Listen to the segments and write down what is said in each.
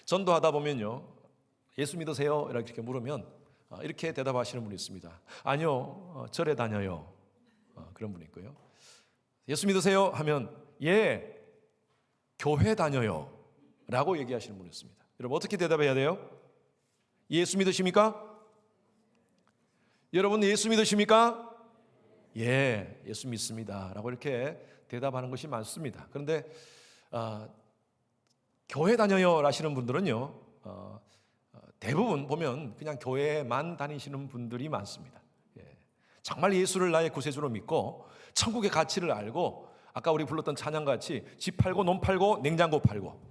전도하다 보면요, 예수 믿으세요? 이렇게 물으면 이렇게 대답하시는 분이 있습니다. 아니요, 절에 다녀요. 그런 분이 있고요. 예수 믿으세요? 하면 예, 교회 다녀요 라고 얘기하시는 분이 있습니다. 여러분 어떻게 대답해야 돼요? 예수 믿으십니까? 여러분 예수 믿으십니까? 예, 예수 믿습니다 라고 이렇게 대답하는 것이 많습니다. 그런데 교회 다녀요 하시는 분들은요, 대부분 보면 그냥 교회만 다니시는 분들이 많습니다. 예, 정말 예수를 나의 구세주로 믿고 천국의 가치를 알고, 아까 우리 불렀던 찬양같이 집 팔고 논 팔고 냉장고 팔고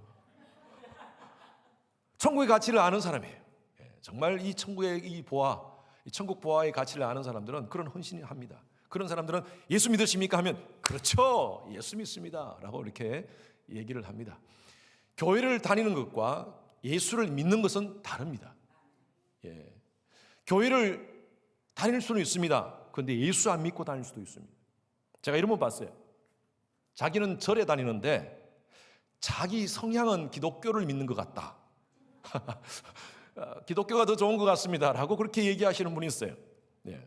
천국의 가치를 아는 사람이에요. 예, 정말 이 천국의 이 보아, 이 천국 보아의 가치를 아는 사람들은 그런 헌신을 합니다. 그런 사람들은 예수 믿으십니까? 하면 그렇죠, 예수 믿습니다 라고 이렇게 얘기를 합니다. 교회를 다니는 것과 예수를 믿는 것은 다릅니다. 예, 교회를 다닐 수는 있습니다. 그런데 예수 안 믿고 다닐 수도 있습니다. 제가 이런 분 봤어요. 자기는 절에 다니는데 자기 성향은 기독교를 믿는 것 같다. 기독교가 더 좋은 것 같습니다 라고 그렇게 얘기하시는 분이 있어요. 예.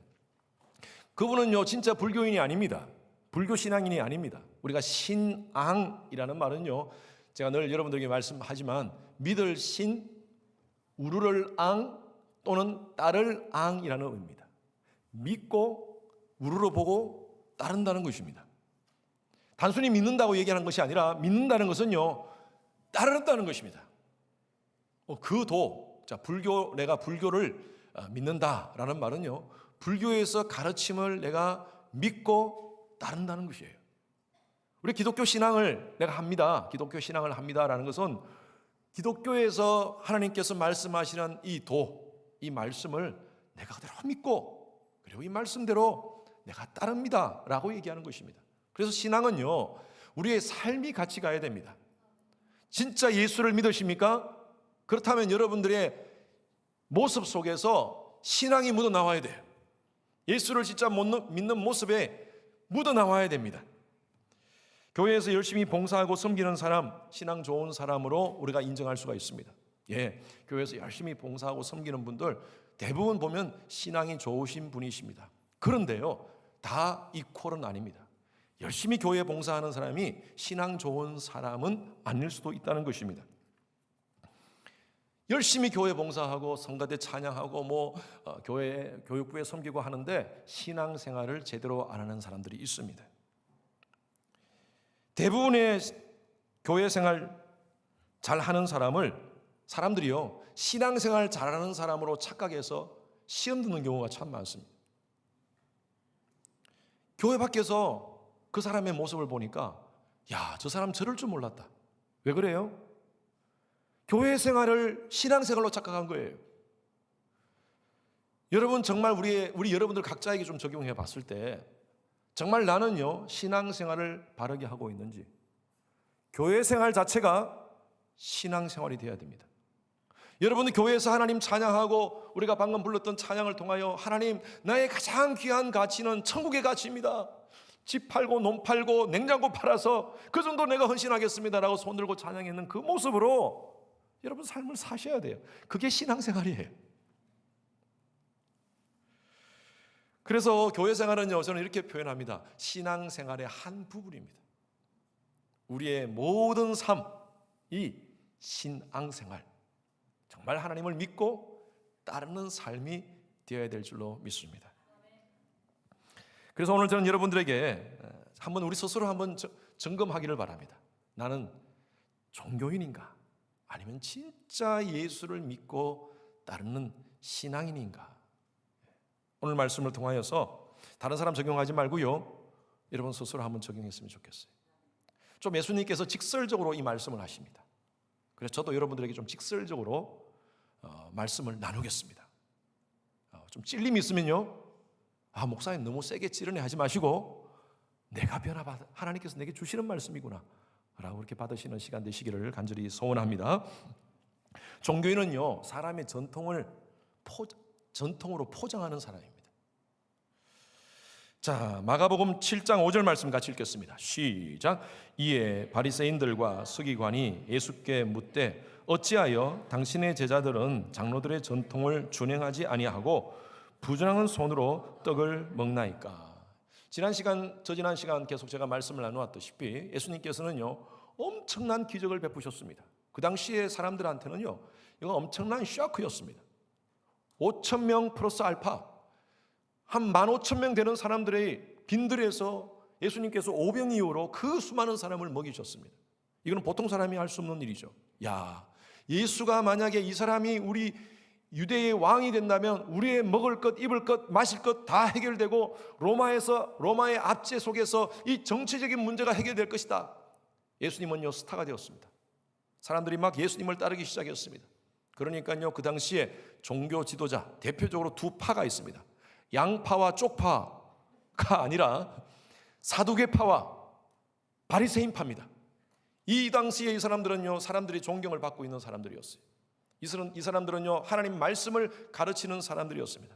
그분은요 진짜 불교인이 아닙니다. 불교 신앙인이 아닙니다. 우리가 신앙이라는 말은요, 제가 늘 여러분들에게 말씀하지만 믿을 신, 우르를 앙 또는 따를 앙이라는 의미입니다. 믿고 우르르 보고 따른다는 것입니다. 단순히 믿는다고 얘기하는 것이 아니라 믿는다는 것은요 따른다는 것입니다. 자, 내가 불교를 믿는다라는 말은요, 불교에서 가르침을 내가 믿고 따른다는 것이에요. 우리 기독교 신앙을 내가 합니다. 기독교 신앙을 합니다라는 것은 기독교에서 하나님께서 말씀하시는 이 말씀을 내가 그대로 믿고, 그리고 이 말씀대로 내가 따릅니다라고 얘기하는 것입니다. 그래서 신앙은요, 우리의 삶이 같이 가야 됩니다. 진짜 예수를 믿으십니까? 그렇다면 여러분들의 모습 속에서 신앙이 묻어 나와야 돼요. 예수를 진짜 믿는 모습에 묻어 나와야 됩니다. 교회에서 열심히 봉사하고 섬기는 사람, 신앙 좋은 사람으로 우리가 인정할 수가 있습니다. 예, 교회에서 열심히 봉사하고 섬기는 분들 대부분 보면 신앙이 좋으신 분이십니다. 그런데요, 다 이퀄은 아닙니다. 열심히 교회에 봉사하는 사람이 신앙 좋은 사람은 아닐 수도 있다는 것입니다. 열심히 교회 봉사하고 성가대 찬양하고 교회 교육부에 섬기고 하는데 신앙생활을 제대로 안 하는 사람들이 있습니다. 대부분의 교회 생활 잘하는 사람들이요, 신앙생활 잘하는 사람으로 착각해서 시험 듣는 경우가 참 많습니다. 교회 밖에서 그 사람의 모습을 보니까 야, 저 사람 저럴 줄 몰랐다. 왜 그래요? 교회 생활을 신앙생활로 착각한 거예요. 여러분 정말 우리 여러분들 각자에게 좀 적용해 봤을 때 정말 나는요 신앙생활을 바르게 하고 있는지, 교회 생활 자체가 신앙생활이 되어야 됩니다. 여러분은 교회에서 하나님 찬양하고 우리가 방금 불렀던 찬양을 통하여 하나님, 나의 가장 귀한 가치는 천국의 가치입니다. 집 팔고 논 팔고 냉장고 팔아서 그 정도 내가 헌신하겠습니다라고 손 들고 찬양했는 그 모습으로 여러분 삶을 사셔야 돼요. 그게 신앙생활이에요. 그래서 교회 생활은요, 저는 이렇게 표현합니다. 신앙생활의 한 부분입니다. 우리의 모든 삶이 신앙생활, 정말 하나님을 믿고 따르는 삶이 되어야 될 줄로 믿습니다. 그래서 오늘 저는 여러분들에게 한번 우리 스스로 한번 점검하기를 바랍니다. 나는 종교인인가? 아니면 진짜 예수를 믿고 따르는 신앙인인가? 오늘 말씀을 통하여서 다른 사람 적용하지 말고요, 여러분 스스로 한번 적용했으면 좋겠어요. 좀 예수님께서 직설적으로 이 말씀을 하십니다. 그래서 저도 여러분들에게 좀 직설적으로 말씀을 나누겠습니다. 좀 찔림이 있으면요, 목사님 너무 세게 찌르네 하지 마시고, 내가 변화받아 하나님께서 내게 주시는 말씀이구나 라고 그렇게 받으시는 시간 되시기를 간절히 소원합니다. 종교인은요, 사람의 전통으로 포장하는 사람입니다. 자, 마가복음 7장 5절 말씀 같이 읽겠습니다. 시작. 이에 바리새인들과 서기관이 예수께 묻되 어찌하여 당신의 제자들은 장로들의 전통을 준행하지 아니하고 부정한 손으로 떡을 먹나이까? 저지난 시간 계속 제가 말씀을 나누었다시피 예수님께서는요 엄청난 기적을 베푸셨습니다. 그 당시에 사람들한테는요 이거 엄청난 쇼크였습니다. 5,000명 플러스 알파 한 15,000명 되는 사람들의 빈들에서 예수님께서 오병 이후로 그 수많은 사람을 먹이셨습니다. 이거는 보통 사람이 할 수 없는 일이죠. 야, 예수가 만약에 이 사람이 우리 유대의 왕이 된다면 우리의 먹을 것, 입을 것, 마실 것 다 해결되고 로마의 압제 속에서 이 정치적인 문제가 해결될 것이다. 예수님은요 스타가 되었습니다. 사람들이 막 예수님을 따르기 시작했습니다. 그러니까요 그 당시에 종교 지도자 대표적으로 두 파가 있습니다. 양파와 쪽파가 아니라 사두개파와 바리새인파입니다. 이 당시에 이 사람들은요 사람들이 존경을 받고 있는 사람들이었어요. 이 사람들은요 하나님 말씀을 가르치는 사람들이었습니다.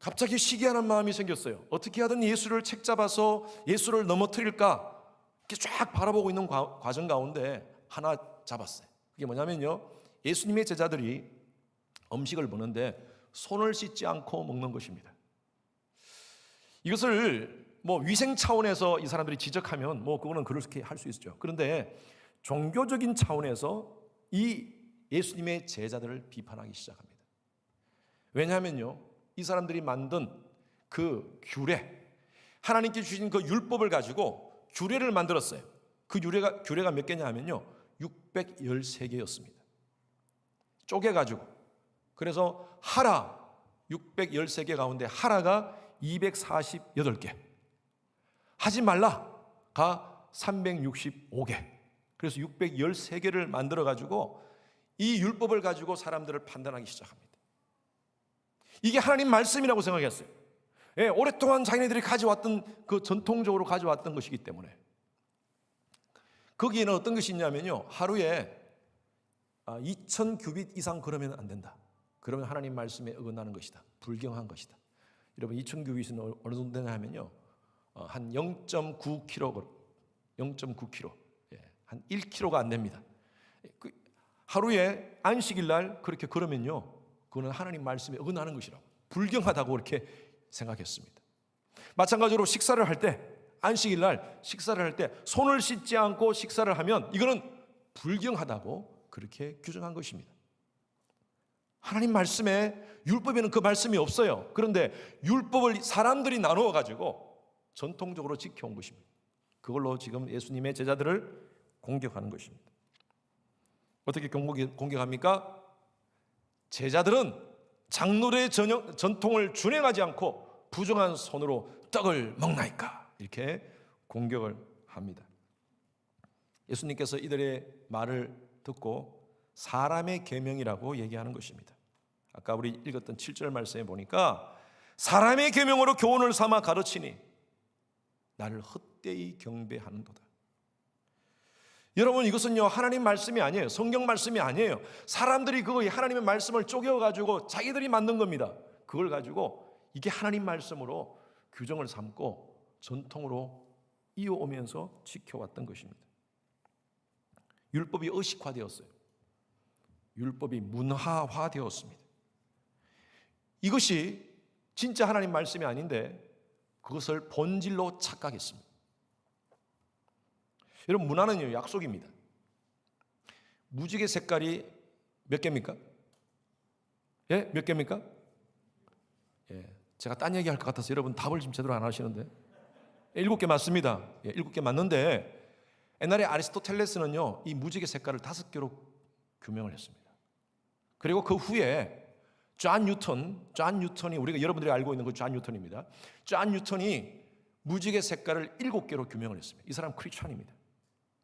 갑자기 시기하는 마음이 생겼어요. 어떻게 하든 예수를 책잡아서 예수를 넘어뜨릴까 이렇게 쫙 바라보고 있는 과정 가운데 하나 잡았어요. 그게 뭐냐면요 예수님의 제자들이 음식을 먹는데 손을 씻지 않고 먹는 것입니다. 이것을 위생 차원에서 이 사람들이 지적하면 그거는 그렇게 할 수 있죠. 그런데 종교적인 차원에서 이 예수님의 제자들을 비판하기 시작합니다. 왜냐하면요 이 사람들이 만든 그 규례, 하나님께 주신 그 율법을 가지고 규례를 만들었어요. 그 규례가 몇 개냐 하면요 613개였습니다. 쪼개가지고 그래서 하라 613개 가운데 하라가 248개, 하지 말라가 365개, 그래서 613개를 만들어가지고 이 율법을 가지고 사람들을 판단하기 시작합니다. 이게 하나님 말씀이라고 생각했어요. 예, 오랫동안 자기네들이 가져왔던 그 전통적으로 가져왔던 것이기 때문에. 거기에는 어떤 것이 있냐면요 하루에 2,000규빗 이상 걸으면 안 된다. 그러면 하나님 말씀에 어긋나는 것이다. 불경한 것이다. 여러분 2,000규빗은 어느 정도 되냐 하면요 한 0.9kg, 0.9kg, 한 1kg가 안 됩니다. 하루에 안식일 날 그렇게 걸으면요 그거는 하나님 말씀에 어긋나는 것이라고, 불경하다고 그렇게 생각했습니다. 마찬가지로 식사를 할 때, 안식일 날 식사를 할 때 손을 씻지 않고 식사를 하면 이거는 불경하다고 그렇게 규정한 것입니다. 하나님 말씀에, 율법에는 그 말씀이 없어요. 그런데 율법을 사람들이 나누어 가지고 전통적으로 지켜온 것입니다. 그걸로 지금 예수님의 제자들을 공격하는 것입니다. 어떻게 공격합니까? 제자들은 장로의 전통을 준행하지 않고 부정한 손으로 떡을 먹나이까, 이렇게 공격을 합니다. 예수님께서 이들의 말을 듣고 사람의 계명이라고 얘기하는 것입니다. 아까 우리 읽었던 7절 말씀에 보니까 사람의 계명으로 교훈을 삼아 가르치니 나를 헛되이 경배하는도다. 여러분 이것은요 하나님 말씀이 아니에요. 성경 말씀이 아니에요. 사람들이 그거 하나님의 말씀을 쪼개가지고 자기들이 만든 겁니다. 그걸 가지고 이게 하나님 말씀으로 규정을 삼고 전통으로 이어오면서 지켜왔던 것입니다. 율법이 의식화되었어요. 율법이 문화화되었습니다. 이것이 진짜 하나님 말씀이 아닌데 그것을 본질로 착각했습니다. 여러분 문화는요 약속입니다. 무지개 색깔이 몇 개입니까? 예? 몇 개입니까? 예. 제가 딴 얘기 할 것 같아서 여러분 답을 지금 제대로 안 하시는데 7개 맞습니다. 예, 7개 맞는데 옛날에 아리스토텔레스는요 이 무지개 색깔을 5개로 규명을 했습니다. 그리고 그 후에 존 뉴턴이 우리가 여러분들이 알고 있는 그 존 뉴턴입니다. 존 뉴턴이 무지개 색깔을 7개로 규명을 했습니다. 이 사람 크리스천입니다.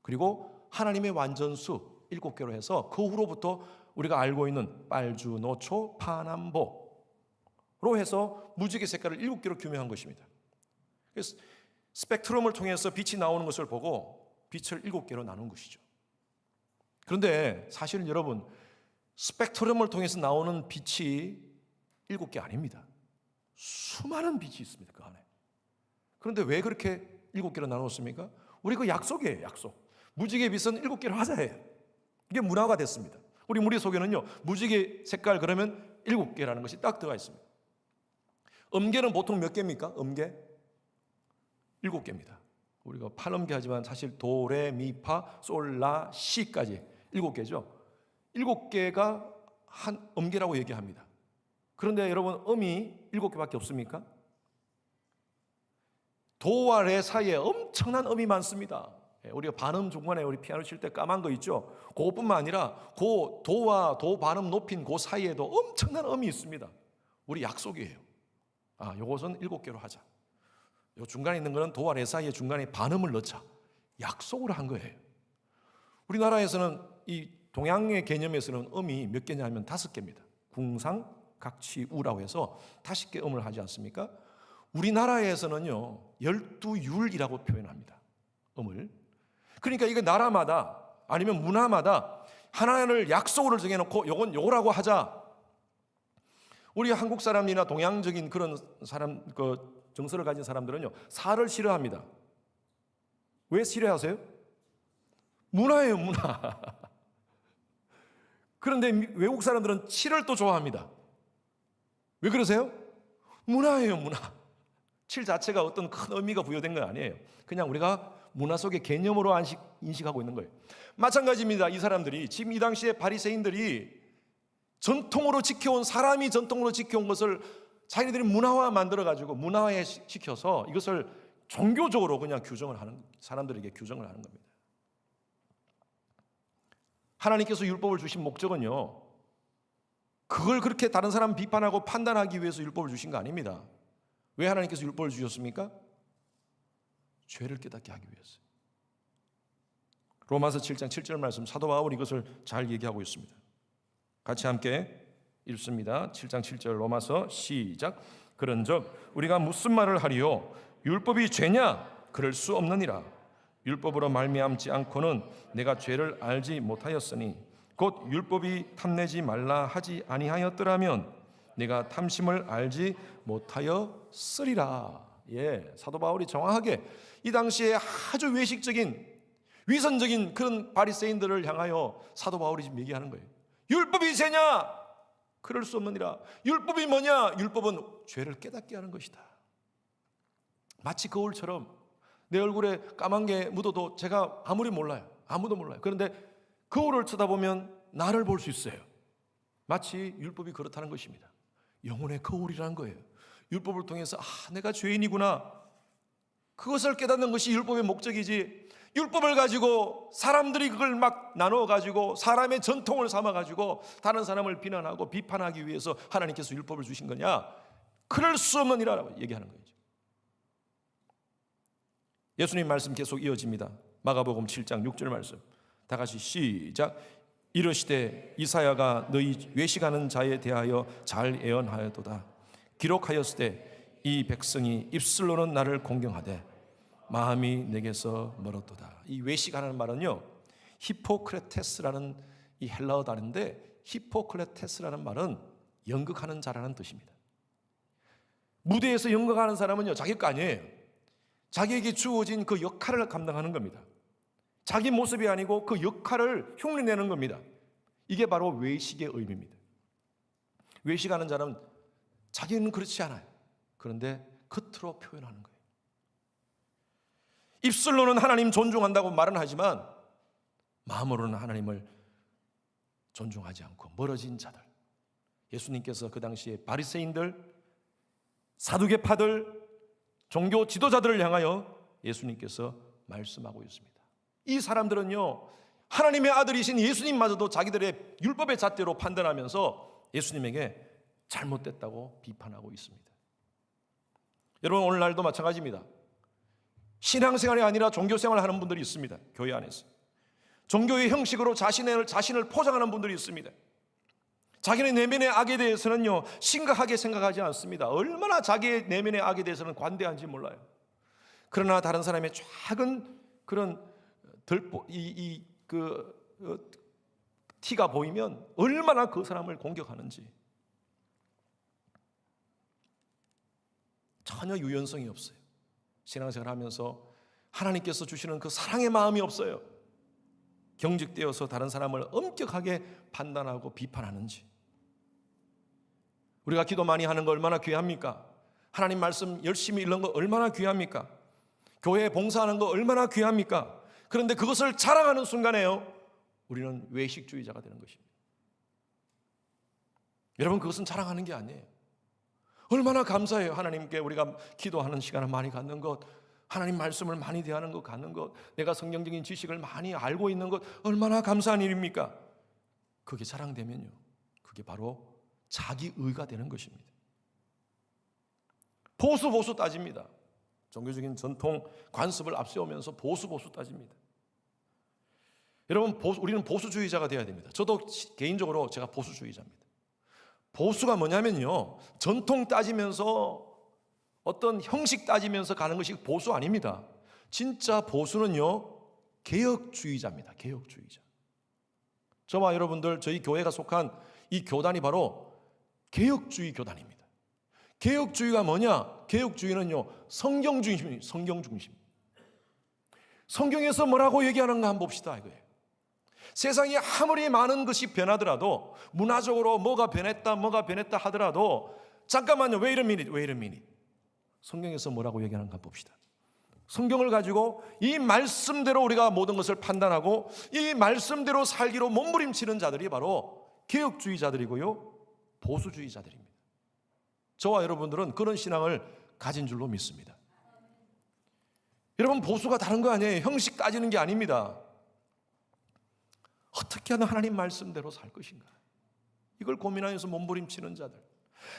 그리고 하나님의 완전수 7개로 해서 그 후로부터 우리가 알고 있는 빨주, 노초, 파남보로 해서 무지개 색깔을 7개로 규명한 것입니다. 그래서 스펙트럼을 통해서 빛이 나오는 것을 보고 빛을 7개로 나눈 것이죠. 그런데 사실은 여러분 스펙트럼을 통해서 나오는 빛이 7개 아닙니다. 수많은 빛이 있습니다. 그 안에. 그런데 왜 그렇게 7개로 나눴습니까? 우리 그 약속이에요. 약속. 무지개 빛은 7개로 하자 해요. 이게 문화가 됐습니다. 우리 머릿속에는요, 무지개 색깔 그러면 7개라는 것이 딱 들어가 있습니다. 음계는 보통 몇 개입니까? 음계? 7개입니다. 우리가 8음계 하지만 사실 도, 레, 미, 파, 솔, 라, 시까지 7개죠. 7개가 한 음계라고 얘기합니다. 그런데 여러분, 음이 7개밖에 없습니까? 도와 레 사이에 엄청난 음이 많습니다. 우리가 반음 중간에 우리 피아노 칠 때 까만 거 있죠? 그것뿐만 아니라 그 도와 도 반음 높인 그 사이에도 엄청난 음이 있습니다. 우리 약속이에요. 요것은 7개로 하자. 요 중간에 있는 거는 도와 레 사이에 중간에 반음을 넣자. 약속을 한 거예요. 우리나라에서는 이 동양의 개념에서는 음이 몇 개냐 하면 5개입니다. 궁상, 각치, 우라고 해서 5개 음을 하지 않습니까? 우리나라에서는요 12율이라고 표현합니다. 음을. 그러니까 이게 나라마다 아니면 문화마다 하나를 약속으로 정해놓고 요거라고 하자. 우리 한국 사람이나 동양적인 그런 사람, 그 정서를 가진 사람들은요 4를 싫어합니다. 왜 싫어하세요? 문화예요, 문화. 그런데 외국 사람들은 7을 또 좋아합니다. 왜 그러세요? 문화예요, 문화. 7 자체가 어떤 큰 의미가 부여된 건 아니에요. 그냥 우리가 문화 속의 개념으로 인식하고 있는 거예요. 마찬가지입니다. 이 사람들이 지금 이 당시에 바리새인들이 전통으로 지켜온, 사람이 전통으로 지켜온 것을 자기들이 문화화 만들어가지고 문화화에 시켜서 이것을 종교적으로 그냥 규정을 하는, 사람들에게 규정을 하는 겁니다. 하나님께서 율법을 주신 목적은요 그걸 그렇게 다른 사람 비판하고 판단하기 위해서 율법을 주신 거 아닙니다. 왜 하나님께서 율법을 주셨습니까? 죄를 깨닫게 하기 위해서. 로마서 7장 7절 말씀, 사도 바울이 이것을 잘 얘기하고 있습니다. 같이 함께 읽습니다. 7장 7절 로마서 시작. 그런즉 우리가 무슨 말을 하리요? 율법이 죄냐? 그럴 수 없느니라. 율법으로 말미암지 않고는 내가 죄를 알지 못하였으니 곧 율법이 탐내지 말라 하지 아니하였더라면 내가 탐심을 알지 못하였으리라. 사도 바울이 정확하게 이 당시에 아주 외식적인 위선적인 그런 바리새인들을 향하여 사도 바울이 지금 얘기하는 거예요. 율법이 죄냐? 그럴 수 없느니라. 율법이 뭐냐? 율법은 죄를 깨닫게 하는 것이다. 마치 거울처럼 내 얼굴에 까만 게 묻어도 제가 아무리 몰라요. 아무도 몰라요. 그런데 거울을 쳐다보면 나를 볼 수 있어요. 마치 율법이 그렇다는 것입니다. 영혼의 거울이라는 거예요. 율법을 통해서 내가 죄인이구나. 그것을 깨닫는 것이 율법의 목적이지, 율법을 가지고 사람들이 그걸 막 나누어 가지고 사람의 전통을 삼아 가지고 다른 사람을 비난하고 비판하기 위해서 하나님께서 율법을 주신 거냐? 그럴 수 없느니라고 얘기하는 거죠. 예수님 말씀 계속 이어집니다. 마가복음 7장 6절 말씀 다 같이 시작. 이르시되 이사야가 너희 외식하는 자에 대하여 잘 예언하였도다. 기록하였을 때 이 백성이 입술로는 나를 공경하되 마음이 내게서 멀었도다. 이 외식하는 말은요 히포크레테스라는 이 헬라어 단어인데, 히포크레테스라는 말은 연극하는 자라는 뜻입니다. 무대에서 연극하는 사람은요 자기 거 아니에요. 자기에게 주어진 그 역할을 감당하는 겁니다. 자기 모습이 아니고 그 역할을 흉내내는 겁니다. 이게 바로 외식의 의미입니다. 외식하는 자는 자기는 그렇지 않아요. 그런데 겉으로 표현하는 거예요. 입술로는 하나님 존중한다고 말은 하지만 마음으로는 하나님을 존중하지 않고 멀어진 자들. 예수님께서 그 당시에 바리새인들, 사두개파들, 종교 지도자들을 향하여 예수님께서 말씀하고 있습니다. 이 사람들은요 하나님의 아들이신 예수님마저도 자기들의 율법의 잣대로 판단하면서 예수님에게 잘못됐다고 비판하고 있습니다. 여러분, 오늘날도 마찬가지입니다. 신앙생활이 아니라 종교생활을 하는 분들이 있습니다. 교회 안에서 종교의 형식으로 자신을 포장하는 분들이 있습니다. 자기의 내면의 악에 대해서는요 심각하게 생각하지 않습니다. 얼마나 자기의 내면의 악에 대해서는 관대한지 몰라요. 그러나 다른 사람의 작은 그런 티가 보이면 얼마나 그 사람을 공격하는지. 전혀 유연성이 없어요. 신앙생활 하면서 하나님께서 주시는 그 사랑의 마음이 없어요. 경직되어서 다른 사람을 엄격하게 판단하고 비판하는지, 우리가 기도 많이 하는 거 얼마나 귀합니까? 하나님 말씀 열심히 읽는 거 얼마나 귀합니까? 교회에 봉사하는 거 얼마나 귀합니까? 그런데 그것을 자랑하는 순간에요, 우리는 외식주의자가 되는 것입니다. 여러분, 그것은 자랑하는 게 아니에요. 얼마나 감사해요. 하나님께 우리가 기도하는 시간을 많이 갖는 것, 하나님 말씀을 많이 대하는 것, 갖는 것, 내가 성경적인 지식을 많이 알고 있는 것, 얼마나 감사한 일입니까? 그게 자랑되면요, 그게 바로 자기의가 되는 것입니다. 보수 따집니다. 종교적인 전통 관습을 앞세우면서 보수 따집니다. 여러분, 우리는 보수주의자가 되어야 됩니다. 저도 개인적으로 제가 보수주의자입니다. 보수가 뭐냐면요, 전통 따지면서 어떤 형식 따지면서 가는 것이 보수 아닙니다. 진짜 보수는요, 개혁주의자입니다. 개혁주의자. 저와 여러분들, 저희 교회가 속한 이 교단이 바로 개혁주의 교단입니다. 개혁주의가 뭐냐? 개혁주의는요, 성경 중심입니다. 성경 중심. 성경에서 뭐라고 얘기하는가 한번 봅시다 이거예요. 세상이 아무리 많은 것이 변하더라도, 문화적으로 뭐가 변했다 하더라도, 잠깐만요, wait a minute. 성경에서 뭐라고 얘기하는가 한번 봅시다. 성경을 가지고 이 말씀대로 우리가 모든 것을 판단하고 이 말씀대로 살기로 몸부림치는 자들이 바로 개혁주의자들이고요, 보수주의자들입니다. 저와 여러분들은 그런 신앙을 가진 줄로 믿습니다. 여러분, 보수가 다른 거 아니에요. 형식 따지는 게 아닙니다. 어떻게 하면 하나님 말씀대로 살 것인가, 이걸 고민하면서 몸부림치는 자들,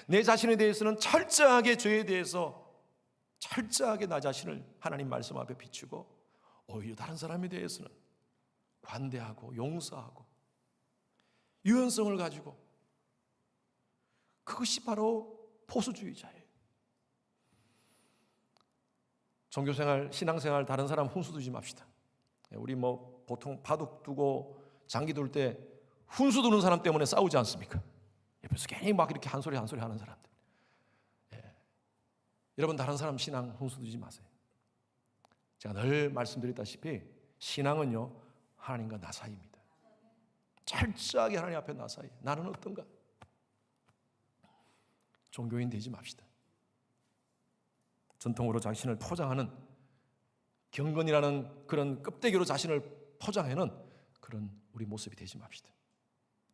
내 자신에 대해서는 철저하게 죄에 대해서 철저하게 나 자신을 하나님 말씀 앞에 비추고, 오히려 다른 사람에 대해서는 관대하고 용서하고 유연성을 가지고, 그것이 바로 보수주의자예요. 종교생활, 신앙생활 다른 사람 훈수 두지 맙시다. 우리 보통 바둑 두고 장기 둘 때 훈수 두는 사람 때문에 싸우지 않습니까? 옆에서 괜히 막 이렇게 한 소리 하는 사람들. 여러분, 다른 사람 신앙 훈수 두지 마세요. 제가 늘 말씀드렸다시피 신앙은요, 하나님과 나 사이입니다. 철저하게 하나님 앞에 나 사이. 나는 어떤가? 종교인 되지 맙시다. 전통으로 자신을 포장하는, 경건이라는 그런 껍데기로 자신을 포장하는 그런 우리 모습이 되지 맙시다.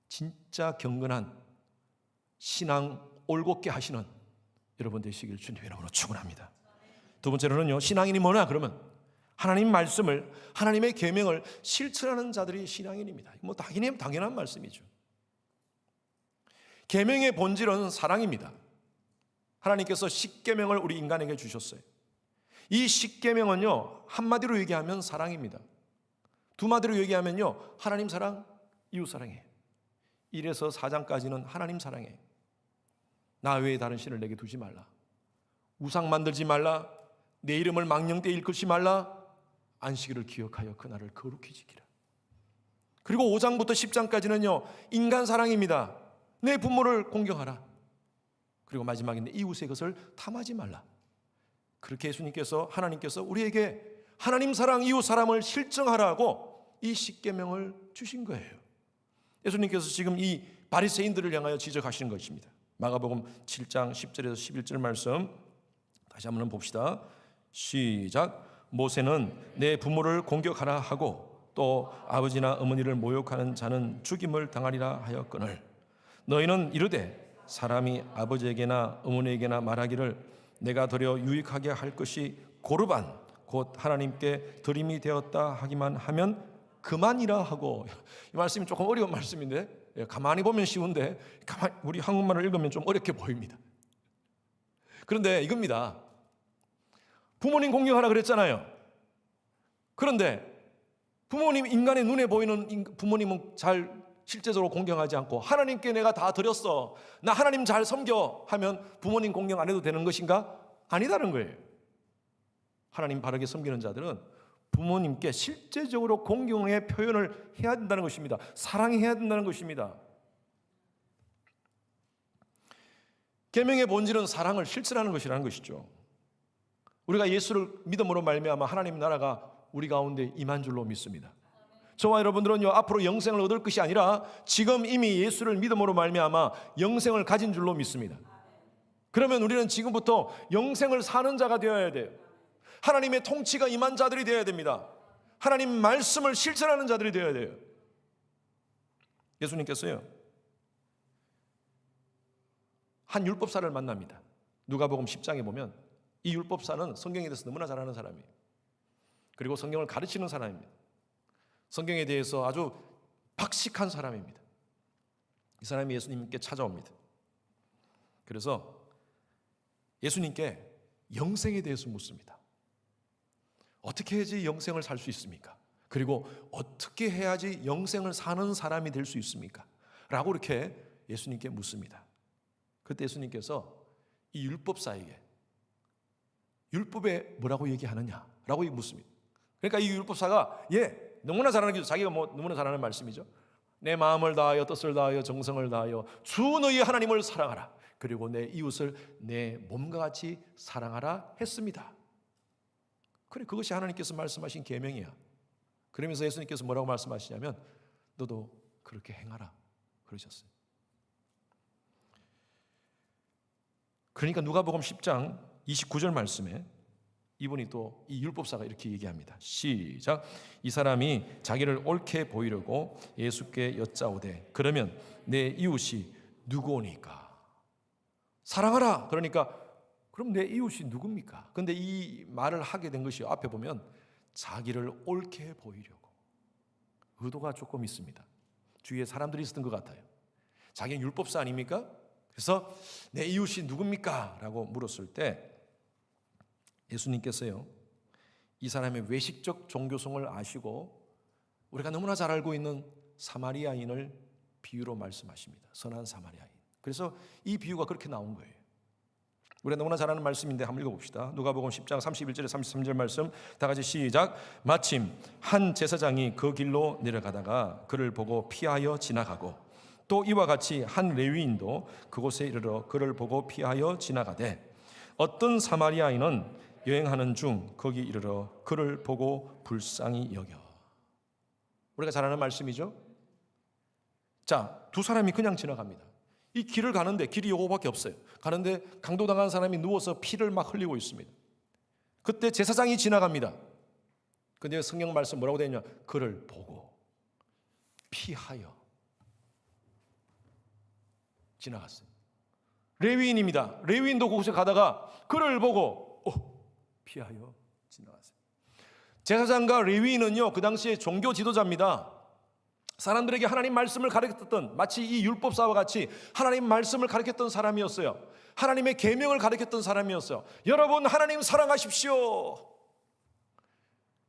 진짜 경건한 신앙 올곧게 하시는 여러분 되시길 주님의 이름으로 축원합니다. 두 번째로는요, 신앙인이 뭐냐 그러면 하나님 말씀을, 하나님의 계명을 실천하는 자들이 신앙인입니다. 당연한 말씀이죠. 계명의 본질은 사랑입니다. 하나님께서 십계명을 우리 인간에게 주셨어요. 이 십계명은요, 한마디로 얘기하면 사랑입니다. 두 마디로 얘기하면요, 하나님 사랑, 이웃 사랑이에요. 1에서 4장까지는 하나님 사랑이에요. 나 외에 다른 신을 내게 두지 말라, 우상 만들지 말라, 내 이름을 망령되이 일컫지 말라, 안식일을 기억하여 그날을 거룩히 지키라. 그리고 5장부터 10장까지는요, 인간 사랑입니다. 내 부모를 공경하라. 그리고 마지막인데 이웃의 것을 탐하지 말라. 그렇게 예수님께서, 하나님께서 우리에게 하나님 사랑, 이웃 사랑을 실정하라고 이 십계명을 주신 거예요. 예수님께서 지금 이 바리새인들을 향하여 지적하시는 것입니다. 마가복음 7장 10절에서 11절 말씀 다시 한번 봅시다. 시작. 모세는 내 부모를 공격하라 하고 또 아버지나 어머니를 모욕하는 자는 죽임을 당하리라 하였거늘 너희는 이르되 사람이 아버지에게나 어머니에게나 말하기를 내가 드려 유익하게 할 것이 고르반 곧 하나님께 드림이 되었다 하기만 하면 그만이라 하고. 이 말씀이 조금 어려운 말씀인데 가만히 보면 쉬운데 우리 한국말을 읽으면 좀 어렵게 보입니다. 그런데 이겁니다. 부모님 공경하라 그랬잖아요. 그런데 부모님, 인간의 눈에 보이는 부모님은 잘 실제적으로 공경하지 않고 하나님께 내가 다 드렸어, 나 하나님 잘 섬겨 하면 부모님 공경 안 해도 되는 것인가? 아니다는 거예요. 하나님 바르게 섬기는 자들은 부모님께 실제적으로 공경의 표현을 해야 된다는 것입니다. 사랑해야 된다는 것입니다. 계명의 본질은 사랑을 실천하는 것이라는 것이죠. 우리가 예수를 믿음으로 말미암아 하나님 나라가 우리 가운데 임한 줄로 믿습니다. 저와 여러분들은요, 앞으로 영생을 얻을 것이 아니라 지금 이미 예수를 믿음으로 말미암아 영생을 가진 줄로 믿습니다. 그러면 우리는 지금부터 영생을 사는 자가 되어야 돼요. 하나님의 통치가 임한 자들이 되어야 됩니다. 하나님 말씀을 실천하는 자들이 되어야 돼요. 예수님께서요, 한 율법사를 만납니다. 누가복음 10장에 보면 이 율법사는 성경에 대해서 너무나 잘 아는 사람이에요. 그리고 성경을 가르치는 사람입니다. 성경에 대해서 아주 박식한 사람입니다. 이 사람이 예수님께 찾아옵니다. 그래서 예수님께 영생에 대해서 묻습니다. 어떻게 해야지 영생을 살 수 있습니까? 그리고 어떻게 해야지 영생을 사는 사람이 될 수 있습니까? 라고 이렇게 예수님께 묻습니다. 그때 예수님께서 이 율법사에게 율법에 뭐라고 얘기하느냐라고 묻습니다. 그러니까 이 율법사가 너무나 잘 아는 거죠. 자기가 너무나 잘 아는 말씀이죠. 내 마음을 다하여 뜻을 다하여 정성을 다하여 주 너희 하나님을 사랑하라. 그리고 내 이웃을 내 몸과 같이 사랑하라 했습니다. 그래, 그것이 하나님께서 말씀하신 계명이야. 그러면서 예수님께서 뭐라고 말씀하시냐면 너도 그렇게 행하라 그러셨어요. 그러니까 누가복음 10장 29절 말씀에 이분이 또 이 율법사가 이렇게 얘기합니다. 시작. 이 사람이 자기를 옳게 보이려고 예수께 여짜오되 그러면 내 이웃이 누구오니까? 사랑하라. 그러니까 그럼 내 이웃이 누굽니까? 근데 이 말을 하게 된 것이 앞에 보면 자기를 옳게 보이려고. 의도가 조금 있습니다. 주위에 사람들이 있었던 것 같아요. 자기는 율법사 아닙니까? 그래서 내 이웃이 누굽니까? 라고 물었을 때 예수님께서요, 이 사람의 외식적 종교성을 아시고 우리가 너무나 잘 알고 있는 사마리아인을 비유로 말씀하십니다. 선한 사마리아인. 그래서 이 비유가 그렇게 나온 거예요. 우리가 너무나 잘 아는 말씀인데 한번 읽어봅시다. 누가복음 10장 31절에 33절 말씀 다 같이 시작. 마침 한 제사장이 그 길로 내려가다가 그를 보고 피하여 지나가고 또 이와 같이 한 레위인도 그곳에 이르러 그를 보고 피하여 지나가되 어떤 사마리아인은 여행하는 중 거기 이르러 그를 보고 불쌍히 여겨. 우리가 잘 아는 말씀이죠. 자, 두 사람이 그냥 지나갑니다. 이 길을 가는데 길이 요거밖에 없어요. 가는데 강도당한 사람이 누워서 피를 막 흘리고 있습니다. 그때 제사장이 지나갑니다. 근데 성경 말씀 뭐라고 되어 있냐? 그를 보고 피하여 지나갔어요. 레위인입니다. 레위인도 그곳에 가다가 그를 보고 피하여 지나갔어요. 제사장과 레위인은요, 그 당시에 종교 지도자입니다. 사람들에게 하나님 말씀을 가르쳤던, 마치 이 율법사와 같이 하나님 말씀을 가르쳤던 사람이었어요. 하나님의 계명을 가르쳤던 사람이었어요. 여러분, 하나님 사랑하십시오.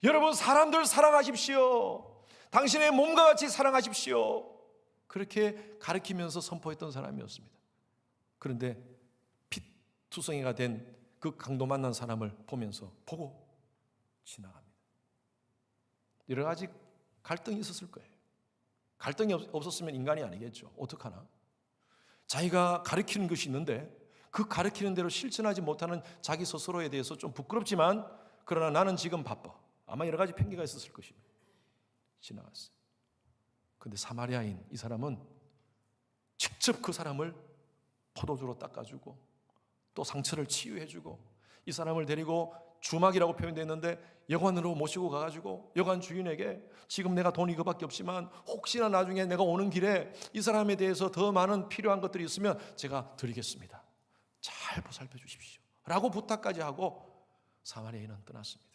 여러분, 사람들 사랑하십시오. 당신의 몸과 같이 사랑하십시오. 그렇게 가르치면서 선포했던 사람이었습니다. 그런데 피투성이가 된 그 강도 만난 사람을 보고 지나갑니다. 여러 가지 갈등이 있었을 거예요. 갈등이 없었으면 인간이 아니겠죠. 어떡하나? 자기가 가르치는 것이 있는데 그 가르치는 대로 실천하지 못하는 자기 스스로에 대해서 좀 부끄럽지만 그러나 나는 지금 바빠. 아마 여러 가지 핑계가 있었을 것입니다. 지나갔어요. 그런데 사마리아인 이 사람은 직접 그 사람을 포도주로 닦아주고 또 상처를 치유해주고 이 사람을 데리고 주막이라고 표현되어 있는데 여관으로 모시고 가가지고 여관 주인에게 지금 내가 돈이 이거밖에 없지만 혹시나 나중에 내가 오는 길에 이 사람에 대해서 더 많은 필요한 것들이 있으면 제가 드리겠습니다. 잘 보살펴 주십시오. 라고 부탁까지 하고 사마리아인은 떠났습니다.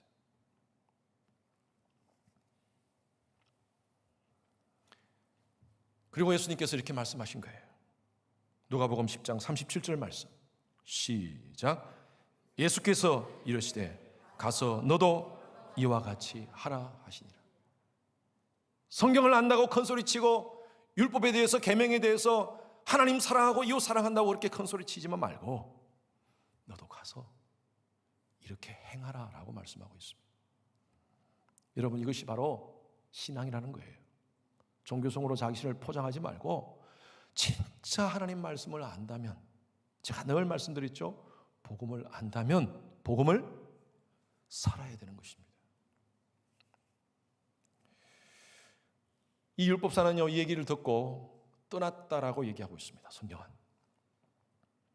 그리고 예수님께서 이렇게 말씀하신 거예요. 누가복음 10장 37절 말씀 시작. 예수께서 이르시되 가서 너도 이와 같이 하라 하시니라. 성경을 안다고 큰소리치고 율법에 대해서 계명에 대해서 하나님 사랑하고 이웃 사랑한다고 그렇게 큰소리치지만 말고 너도 가서 이렇게 행하라 라고 말씀하고 있습니다. 여러분, 이것이 바로 신앙이라는 거예요. 종교성으로 자기를 포장하지 말고 진짜 하나님 말씀을 안다면, 제가 늘 말씀드렸죠, 복음을 안다면 복음을 살아야 되는 것입니다. 이 율법사는요, 이 얘기를 듣고 떠났다라고 얘기하고 있습니다, 성경은.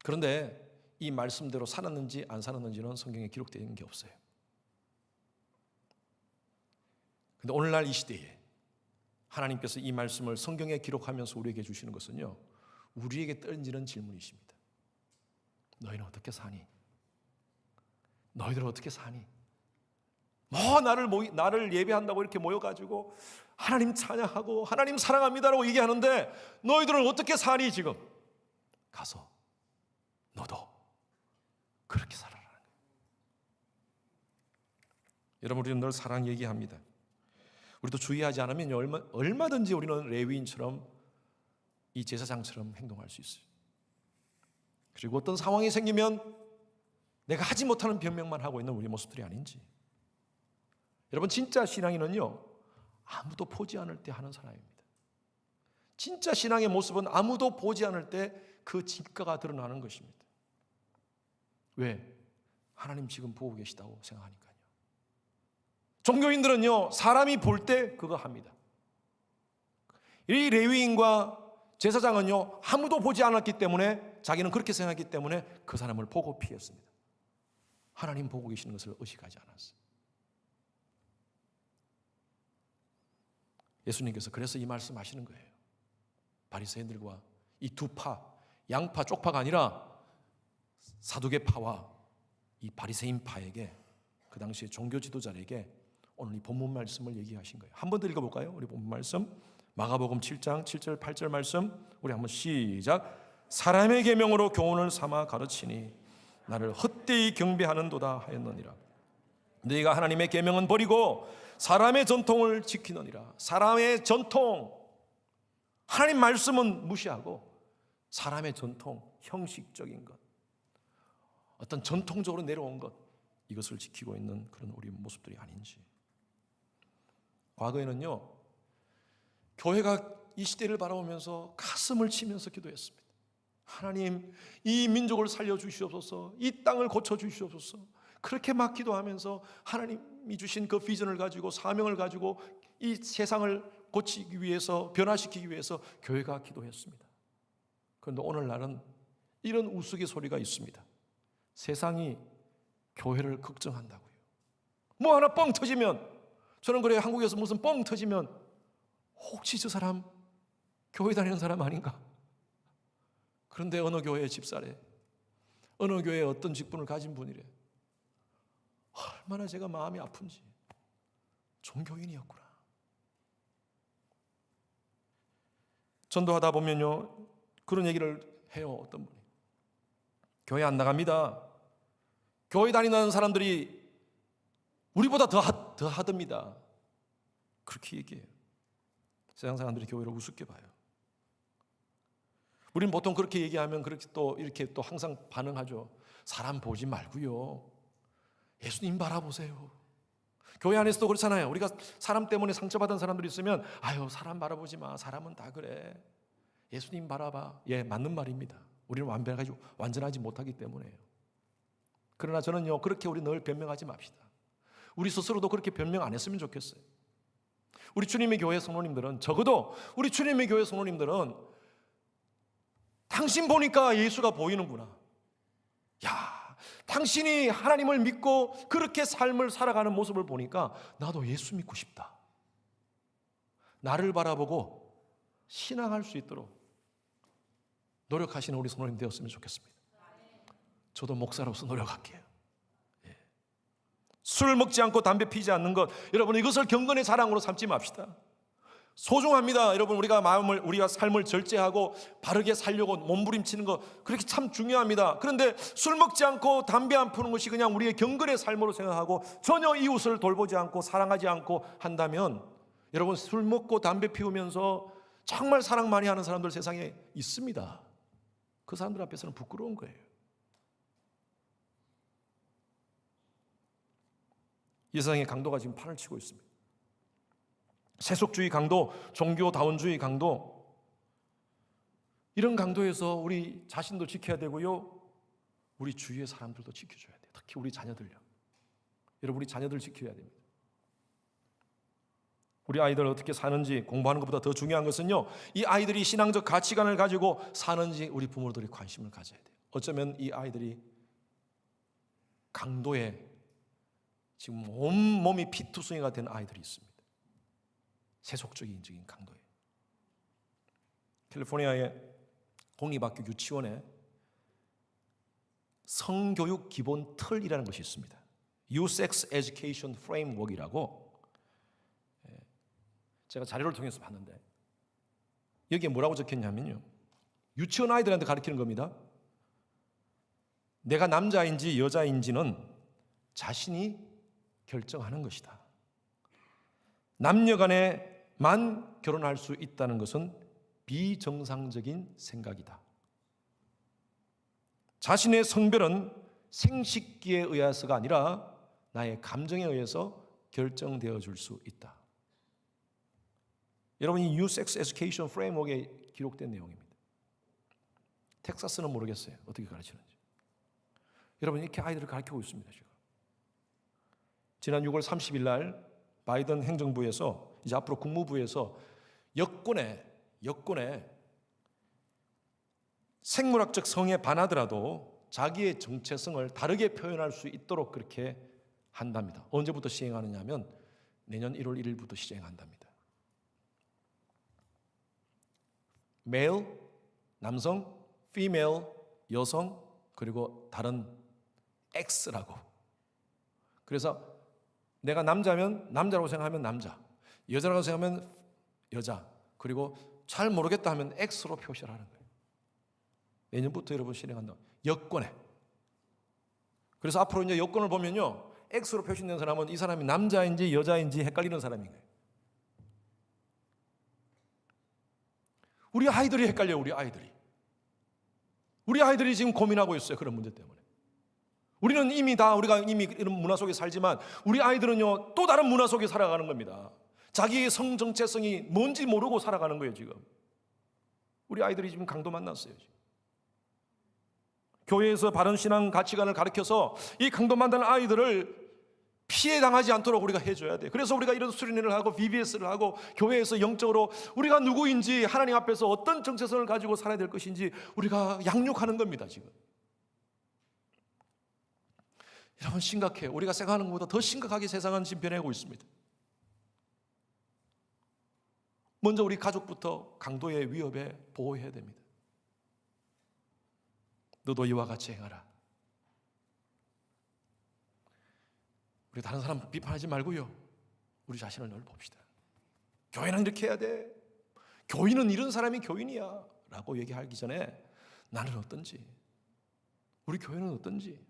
그런데 이 말씀대로 살았는지 안 살았는지는 성경에 기록되어 있는 게 없어요. 근데 오늘날 이 시대에 하나님께서 이 말씀을 성경에 기록하면서 우리에게 주시는 것은요, 우리에게 던지는 질문이십니다. 너희는 어떻게 사니? 너희들은 어떻게 사니? 나를 예배한다고 이렇게 모여가지고 하나님 찬양하고 하나님 사랑합니다라고 얘기하는데 너희들은 어떻게 사니 지금? 가서 너도 그렇게 살아라는 거예요. 여러분, 우리는 늘 사랑 얘기합니다. 우리도 주의하지 않으면 얼마든지 우리는 레위인처럼 이 제사장처럼 행동할 수 있어요. 그리고 어떤 상황이 생기면 내가 하지 못하는 변명만 하고 있는 우리 모습들이 아닌지. 여러분, 진짜 신앙인은요, 아무도 보지 않을 때 하는 사람입니다. 진짜 신앙의 모습은 아무도 보지 않을 때 그 진가가 드러나는 것입니다. 왜? 하나님 지금 보고 계시다고 생각하니까요. 종교인들은요, 사람이 볼 때 그거 합니다. 이 레위인과 제사장은요, 아무도 보지 않았기 때문에, 자기는 그렇게 생각했기 때문에 그 사람을 보고 피했습니다. 하나님 보고 계시는 것을 의식하지 않았어요. 예수님께서 그래서 이 말씀 하시는 거예요. 바리새인들과 이 두 파, 양파, 쪽파가 아니라 사두개파와 이 바리새인 파에게, 그 당시에 종교 지도자에게 오늘 이 본문 말씀을 얘기하신 거예요. 한 번 더 읽어볼까요? 우리 본문 말씀 마가복음 7장 7절 8절 말씀, 우리 한번 시작. 사람의 계명으로 교훈을 삼아 가르치니 나를 헛되이 경배하는도다 하였느니라. 너희가 하나님의 계명은 버리고 사람의 전통을 지키느니라. 사람의 전통, 하나님 말씀은 무시하고 사람의 전통, 형식적인 것, 어떤 전통적으로 내려온 것, 이것을 지키고 있는 그런 우리 모습들이 아닌지. 과거에는요, 교회가 이 시대를 바라보면서 가슴을 치면서 기도했습니다. 하나님, 이 민족을 살려주시옵소서, 이 땅을 고쳐주시옵소서. 그렇게 막 기도하면서 하나님이 주신 그 비전을 가지고, 사명을 가지고 이 세상을 고치기 위해서, 변화시키기 위해서 교회가 기도했습니다. 그런데 오늘날은 이런 우스갯소리가 있습니다. 세상이 교회를 걱정한다고요. 뭐 하나 뻥 터지면, 저는 그래요, 한국에서 무슨 뻥 터지면 혹시 저 사람 교회 다니는 사람 아닌가? 그런데 어느 교회의 집사래, 어느 교회에 어떤 직분을 가진 분이래. 얼마나 제가 마음이 아픈지. 종교인이었구나. 전도하다 보면요, 그런 얘기를 해요. 어떤 분이 교회 안 나갑니다. 교회 다니는 사람들이 우리보다 더 하답니다. 그렇게 얘기해요. 세상 사람들이 교회를 우습게 봐요. 우리는 보통 그렇게 얘기하면 그렇게 또 이렇게 또 항상 반응하죠. 사람 보지 말고요, 예수님 바라보세요. 교회 안에서도 그렇잖아요. 우리가 사람 때문에 상처받은 사람들이 있으면, 아유, 사람 바라보지 마, 사람은 다 그래, 예수님 바라봐. 예, 맞는 말입니다. 우리는 완전하지 못하기 때문에요. 그러나 저는요, 그렇게 우리 늘 변명하지 맙시다. 우리 스스로도 그렇게 변명 안 했으면 좋겠어요. 우리 주님의 교회 성도님들은, 적어도 우리 주님의 교회 성도님들은 당신 보니까 예수가 보이는구나. 야, 당신이 하나님을 믿고 그렇게 삶을 살아가는 모습을 보니까 나도 예수 믿고 싶다. 나를 바라보고 신앙할 수 있도록 노력하시는 우리 성도님 되었으면 좋겠습니다. 저도 목사로서 노력할게요. 예. 술 먹지 않고 담배 피지 않는 것, 여러분, 이것을 경건의 자랑으로 삼지 맙시다. 소중합니다. 여러분, 우리가 삶을 절제하고 바르게 살려고 몸부림치는 것, 그렇게 참 중요합니다. 그런데 술 먹지 않고 담배 안 피우는 것이 그냥 우리의 경건의 삶으로 생각하고 전혀 이웃을 돌보지 않고 사랑하지 않고 한다면, 여러분, 술 먹고 담배 피우면서 정말 사랑 많이 하는 사람들 세상에 있습니다. 그 사람들 앞에서는 부끄러운 거예요. 이 세상의 강도가 지금 판을 치고 있습니다. 세속주의 강도, 종교다원주의 강도, 이런 강도에서 우리 자신도 지켜야 되고요, 우리 주위의 사람들도 지켜줘야 돼요. 특히 우리 자녀들요. 여러분, 우리 자녀들 지켜야 됩니다. 우리 아이들 어떻게 사는지 공부하는 것보다 더 중요한 것은요, 이 아이들이 신앙적 가치관을 가지고 사는지 우리 부모들이 관심을 가져야 돼요. 어쩌면 이 아이들이 강도에 지금 온몸이 피투성이가 된 아이들이 있습니다. 세속적인 강도에. 캘리포니아의 공립학교 유치원에 성교육 기본 틀이라는 것이 있습니다. Youth Sex Education Framework이라고 제가 자료를 통해서 봤는데 여기에 뭐라고 적혔냐면요, 유치원 아이들한테 가르치는 겁니다. 내가 남자인지 여자인지는 자신이 결정하는 것이다. 남녀 간에만 결혼할 수 있다는 것은 비정상적인 생각이다. 자신의 성별은 생식기에 의해서가 아니라 나의 감정에 의해서 결정되어 줄 수 있다. 여러분, 이 Youth Sex Education Framework에 기록된 내용입니다. 텍사스는 모르겠어요, 어떻게 가르치는지. 여러분, 이렇게 아이들을 가르치고 있습니다. 지금. 지난 6월 30일 날 바이든 행정부에서, 이제 앞으로 국무부에서 여권에 생물학적 성에 반하더라도 자기의 정체성을 다르게 표현할 수 있도록 그렇게 한답니다. 언제부터 시행하느냐 하면 내년 1월 1일부터 시행한답니다. male, 남성, female, 여성, 그리고 다른 X라고. 그래서 내가 남자면 남자라고 생각하면 남자, 여자라고 생각하면 여자, 그리고 잘 모르겠다 하면 X로 표시를 하는 거예요. 내년부터 여러분 실행한다. 여권에. 그래서 앞으로 이제 여권을 보면요, X로 표시된 사람은 이 사람이 남자인지 여자인지 헷갈리는 사람인 거예요. 우리 아이들이 헷갈려요. 우리 아이들이 지금 고민하고 있어요. 그런 문제 때문에. 우리가 이미 이런 문화 속에 살지만 우리 아이들은요, 또 다른 문화 속에 살아가는 겁니다. 자기의 성 정체성이 뭔지 모르고 살아가는 거예요, 지금. 우리 아이들이 지금 강도 만났어요, 지금. 교회에서 바른 신앙 가치관을 가르쳐서 이 강도 만난 아이들을 피해 당하지 않도록 우리가 해줘야 돼. 그래서 우리가 이런 수련회를 하고 VBS를 하고 교회에서 영적으로 우리가 누구인지, 하나님 앞에서 어떤 정체성을 가지고 살아야 될 것인지 우리가 양육하는 겁니다, 지금. 여러분, 심각해요. 우리가 생각하는 것보다 더 심각하게 세상은 지금 변해가고 있습니다. 먼저 우리 가족부터 강도의 위협에 보호해야 됩니다. 너도 이와 같이 행하라. 우리 다른 사람 비판하지 말고요, 우리 자신을 늘 봅시다. 교회는 이렇게 해야 돼, 교인은 이런 사람이 교인이야 라고 얘기하기 전에 나는 어떤지, 우리 교회는 어떤지.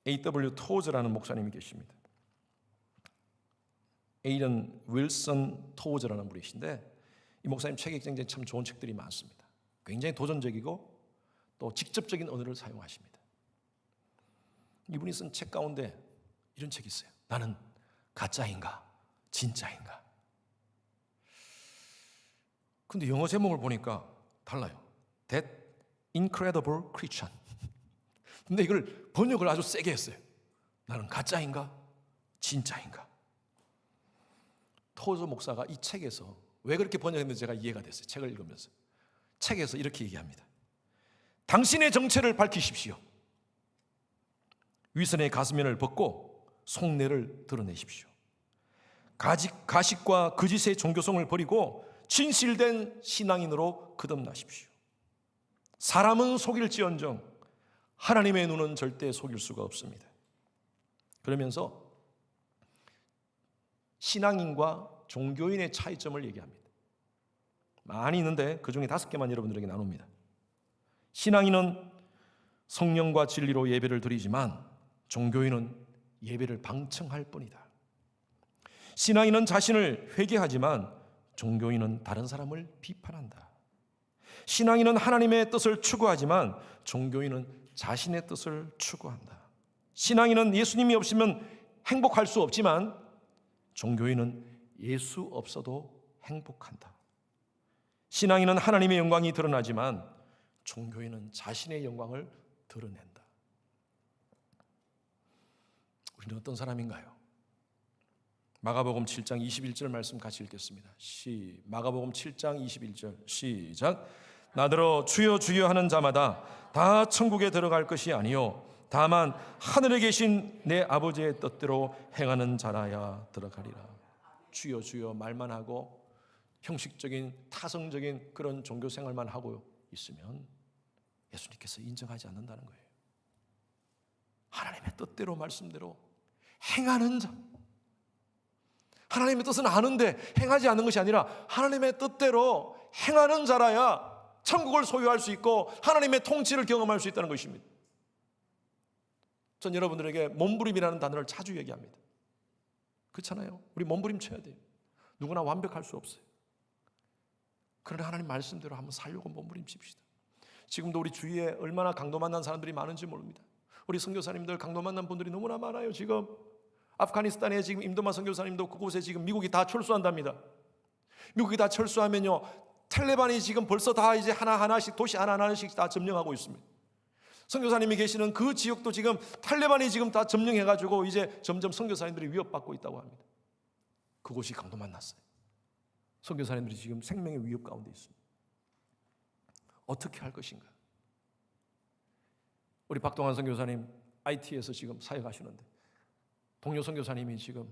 A.W. 토즈라는 목사님이 계십니다. 에이런 윌슨 토즈라는 분이신데, 이 목사님 책이 굉장히 참 좋은 책들이 많습니다. 굉장히 도전적이고 또 직접적인 언어를 사용하십니다. 이분이 쓴 책 가운데 이런 책이 있어요. 나는 가짜인가 진짜인가. 근데 영어 제목을 보니까 달라요. That Incredible Christian. 근데 이걸 번역을 아주 세게 했어요. 나는 가짜인가 진짜인가. 토저 목사가 이 책에서 왜 그렇게 번역했는지 제가 이해가 됐어요. 책을 읽으면서. 책에서 이렇게 얘기합니다. 당신의 정체를 밝히십시오. 위선의 가스면을 벗고 속내를 드러내십시오. 가식과 거짓의 종교성을 버리고 진실된 신앙인으로 거듭나십시오. 사람은 속일지언정 하나님의 눈은 절대 속일 수가 없습니다. 그러면서 신앙인과 종교인의 차이점을 얘기합니다. 많이 있는데 그 중에 5개만 여러분들에게 나눕니다. 신앙인은 성령과 진리로 예배를 드리지만 종교인은 예배를 방청할 뿐이다. 신앙인은 자신을 회개하지만 종교인은 다른 사람을 비판한다. 신앙인은 하나님의 뜻을 추구하지만 종교인은 자신의 뜻을 추구한다. 신앙인은 예수님이 없으면 행복할 수 없지만 종교인은 예수 없어도 행복한다. 신앙인은 하나님의 영광이 드러나지만 종교인은 자신의 영광을 드러낸다. 우리는 어떤 사람인가요? 마가복음 7장 21절 말씀 같이 읽겠습니다. 마가복음 7장 21절 시작. 나더러 주여 주여 하는 자마다 다 천국에 들어갈 것이 아니요 다만 하늘에 계신 내 아버지의 뜻대로 행하는 자라야 들어가리라. 주여 주여 말만 하고 형식적인 타성적인 그런 종교 생활만 하고 있으면 예수님께서 인정하지 않는다는 거예요. 하나님의 뜻대로 말씀대로 행하는 자, 하나님의 뜻은 아는데 행하지 않는 것이 아니라 하나님의 뜻대로 행하는 자라야 천국을 소유할 수 있고 하나님의 통치를 경험할 수 있다는 것입니다. 전 여러분들에게 몸부림이라는 단어를 자주 얘기합니다. 그렇잖아요. 우리 몸부림 쳐야 돼요. 누구나 완벽할 수 없어요. 그러나 하나님 말씀대로 한번 살려고 몸부림 칩시다. 지금도 우리 주위에 얼마나 강도 만난 사람들이 많은지 모릅니다. 우리 선교사님들 강도 만난 분들이 너무나 많아요. 지금 아프가니스탄에 지금 임도마 선교사님도 그곳에 지금 미국이 다 철수한답니다. 미국이 다 철수하면요, 탈레반이 지금 벌써 다 이제 하나하나씩 도시 하나하나씩 다 점령하고 있습니다. 선교사님이 계시는 그 지역도 지금 탈레반이 지금 다 점령해가지고 이제 점점 선교사님들이 위협받고 있다고 합니다. 그곳이 강도 만났어요. 선교사님들이 지금 생명의 위협 가운데 있습니다. 어떻게 할 것인가? 우리 박동환 선교사님 IT에서 지금 사역하시는데 동료 선교사님이 지금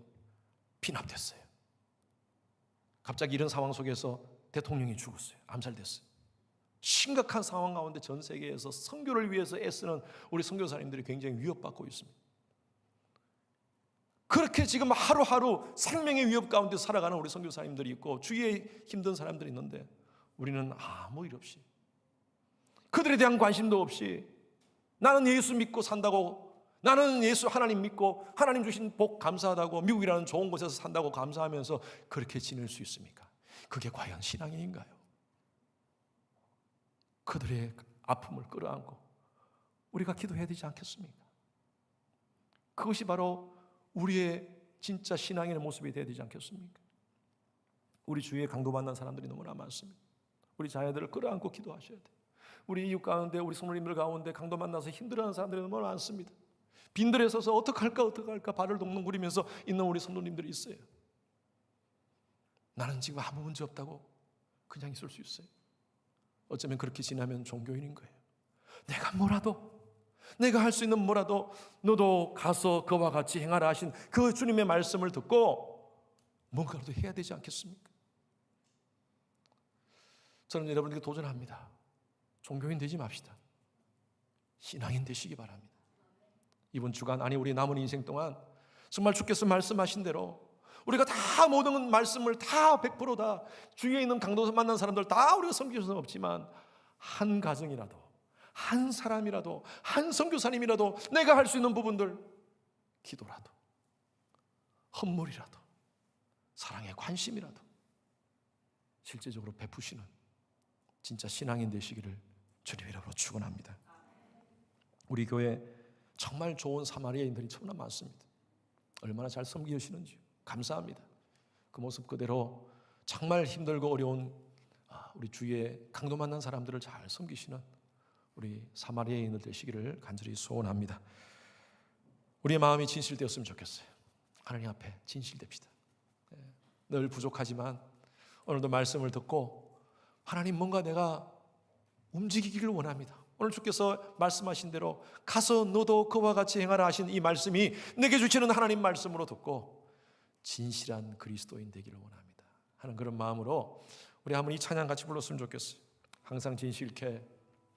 피납됐어요. 갑자기 이런 상황 속에서 대통령이 죽었어요. 암살됐어요. 심각한 상황 가운데 전 세계에서 선교를 위해서 애쓰는 우리 선교사님들이 굉장히 위협받고 있습니다. 그렇게 지금 하루하루 생명의 위협 가운데 살아가는 우리 선교사님들이 있고 주위에 힘든 사람들이 있는데 우리는 아무 일 없이 그들에 대한 관심도 없이 나는 예수 믿고 산다고, 나는 예수 하나님 믿고 하나님 주신 복 감사하다고 미국이라는 좋은 곳에서 산다고 감사하면서 그렇게 지낼 수 있습니까? 그게 과연 신앙인가요? 그들의 아픔을 끌어안고 우리가 기도해야 되지 않겠습니까? 그것이 바로 우리의 진짜 신앙인의 모습이 되어야 되지 않겠습니까? 우리 주위에 강도받는 사람들이 너무나 많습니다. 우리 자녀들을 끌어안고 기도하셔야 돼요. 우리 이웃 가운데, 우리 성도님들 가운데 강도 만나서 힘들어하는 사람들이 너무 많습니다. 빈들에 서서 어떡할까 발을 동동구리면서 있는 우리 성도님들이 있어요. 나는 지금 아무 문제 없다고 그냥 있을 수 있어요. 어쩌면 그렇게 지나면 종교인인 거예요. 내가 뭐라도, 내가 할 수 있는 뭐라도 너도 가서 그와 같이 행하라 하신 그 주님의 말씀을 듣고 뭔가라도 해야 되지 않겠습니까? 저는 여러분에게 도전합니다. 종교인 되지 맙시다. 신앙인 되시기 바랍니다. 이번 주간, 아니 우리 남은 인생 동안 정말 주께서 말씀하신 대로 우리가 다 모든 말씀을 다 100% 주위에 있는 강도 만난 사람들 다 우리가 섬길 수는 없지만 한 가정이라도, 한 사람이라도, 한 선교사님이라도 내가 할 수 있는 부분들, 기도라도, 헌물이라도, 사랑의 관심이라도 실제적으로 베푸시는 진짜 신앙인 되시기를 주님 이름으로 축원합니다. 우리 교회 정말 좋은 사마리아인들이 정말 많습니다. 얼마나 잘 섬기시는지요. 감사합니다. 그 모습 그대로 정말 힘들고 어려운 우리 주위에 강도 만난 사람들을 잘 섬기시는 우리 사마리아인들 되시기를 간절히 소원합니다. 우리의 마음이 진실되었으면 좋겠어요. 하나님 앞에 진실됩시다. 늘 부족하지만 오늘도 말씀을 듣고 하나님 뭔가 내가 움직이기를 원합니다. 오늘 주께서 말씀하신 대로 가서 너도 그와 같이 행하라 하신 이 말씀이 내게 주시는 하나님 말씀으로 듣고 진실한 그리스도인 되기를 원합니다 하는 그런 마음으로 우리 한번 이 찬양 같이 불렀으면 좋겠어요. 항상 진실케